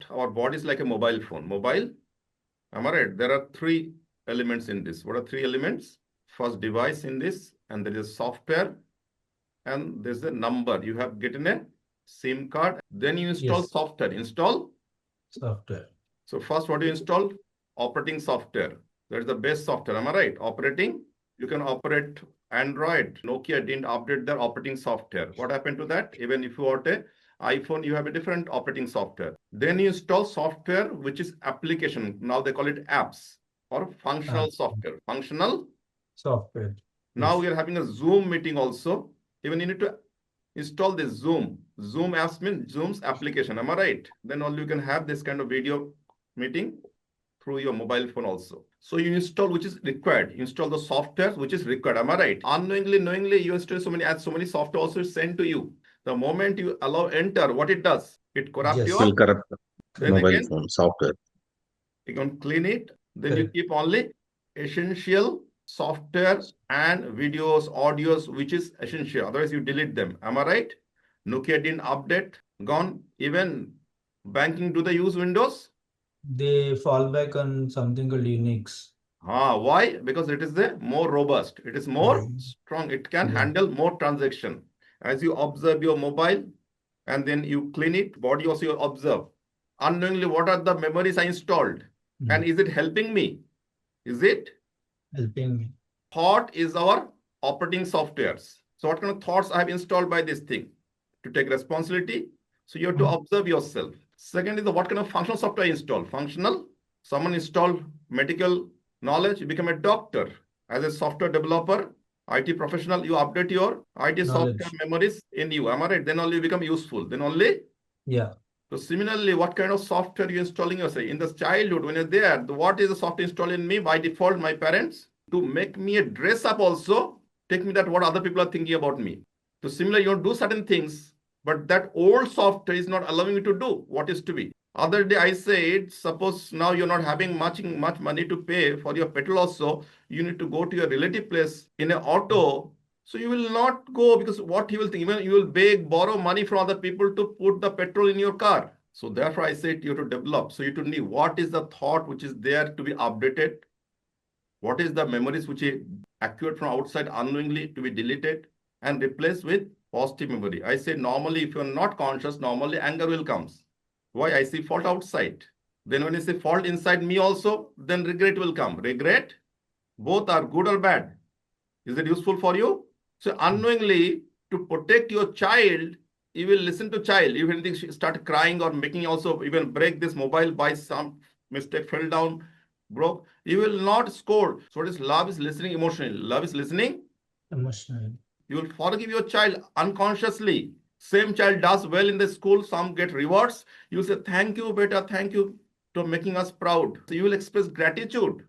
our body is like a mobile phone. Mobile, am I right? There are three elements in this. What are three elements? First device in this, and there is software, and there's a number. You have gotten a SIM card. Then you install Yes. software. Install Software. So first, what do you install? Operating software. That is the best software. Am I right? Operating. You can operate Android. Nokia didn't update their operating software. What happened to that? Even if you want a iPhone, you have a different operating software. Then you install software, which is application. Now they call it apps or functional software. Functional. Software. Now Yes. we are having a Zoom meeting also. Even you need to install this Zoom. Zoom apps means Zoom's application. Am I right? Then only you can have this kind of video meeting through your mobile phone also. So you install which is required. Install the software which is required. Am I right? Unknowingly, knowingly, you install so many software also is sent to you. The moment you allow enter, what it does? It corrupt Yes. your. Will corrupt Then mobile again, phone software. you can clean it. Then you Correct. keep only essential software and videos, audios, which is essential. Otherwise, you delete them. Am I right? Nokia didn't update, gone. Even banking, do they use Windows? They fall back on something called Unix. Why? Because it is the more robust. It is more strong. It can Yeah. handle more transaction. As you observe your mobile and then you clean it, body also you observe. Unknowingly, what are the memories I installed? And is it helping me? Is it? Helping me. Thought is our operating softwares. So what kind of thoughts I have installed by this thing? To take responsibility. So you have to observe yourself. Second is the what kind of functional software I install. Functional. Someone install medical knowledge, you become a doctor. As a software developer, IT professional, you update your IT Knowledge. software memories in you. Am I right? Then only you become useful. Then only. Yeah. So similarly, what kind of software you installing yourself? In the childhood, when you're there, what is the software installed in me? By default, my parents, to make me a dress up also, take me that what other people are thinking about me. So similarly, you do certain things, but that old software is not allowing you to do what is to be. Other day I said, suppose now you're not having much money to pay for your petrol also, you need to go to your relative place in an auto. So you will not go because what he will think, even you will beg, borrow money from other people to put the petrol in your car. So therefore I said you have to develop. So you have to know what is the thought which is there to be updated. What is the memories which is accrued from outside unknowingly to be deleted and replaced with positive memory. I say normally if you're not conscious, normally anger will comes. Why? I see fault outside. Then when I say fault inside me also, then regret will come. Regret, both are good or bad. Is it useful for you? So unknowingly, to protect your child, you will listen to child. If anything start crying or making also even break this mobile by some mistake, fell down, broke, you will not scold. So what is love is listening emotionally. Love is listening. Emotional. You will forgive your child unconsciously. Same child does well in the school, some get rewards. You say, thank you, beta, thank you for making us proud. So you will express gratitude.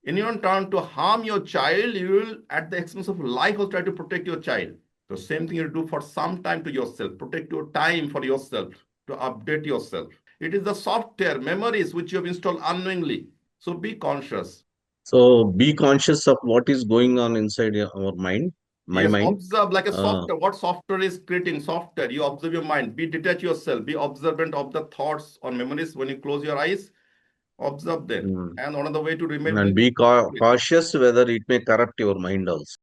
In your turn, to harm your child, you will, at the expense of life, will try to protect your child. The same thing you do for some time to yourself. Protect your time for yourself, to update yourself. It is the software, memories which you have installed unknowingly. So be conscious. So be conscious of what is going on inside our mind, my Yes, mind. observe like a Uh, software. What software is creating? Software. You observe your mind. Be detach yourself. Be observant of the thoughts or memories. When you close your eyes, observe them. mm, And one of the way to remove and this. be cautious whether it may corrupt your mind also.